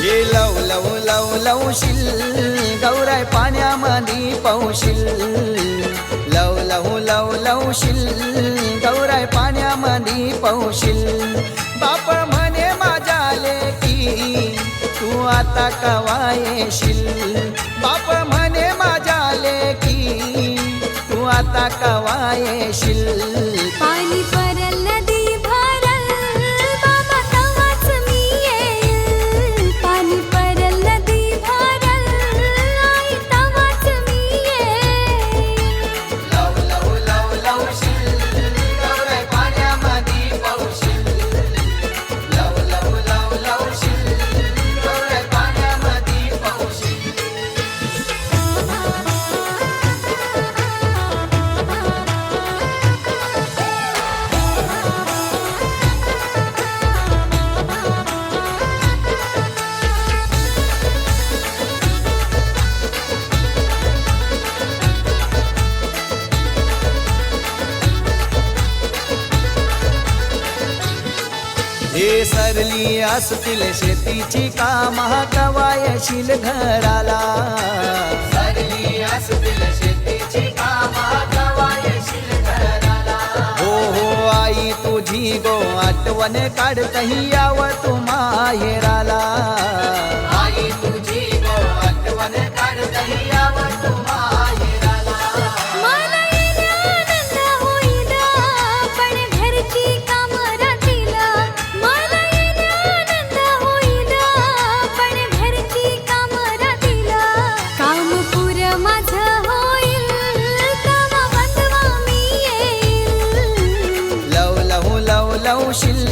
ये लव लव लव लवशील गौराय पाण्यामध्ये पौशील लव लव लव लवशील गौराय पाण्यामध्ये पौशील बाप म्हणे माझ्या लेकी तू आता कवा येशील बाप म्हणे माझ्या लेकी तू आता कवा येशील पाणी परल नदी भरल बाबा तवाच मी येईल पाणी परल नदी भरल आई तवाच मी येईल लव लव लव लवशील गौराय पाण्यामध्ये पौशील लव लव लव लवशील गौराय पाण्यामध्ये पौशील हे सरली असतील शेतीची कामा कवा येशील घराला सरली असतील शेतीची कामा कवा येशील घराला हो हो आई तुझी गो आठवण काढतही याव तू माहेराला आई तुझी गो आठवण काढतही याव तू माहेराला मला येईल आनंद होईल पण घरची कामं राहतील मला येईल आनंद होईल पण घरची कामं राहतील काम पुरं माझं होईल तवा बंधवा मी येईल लव लव लव लवशील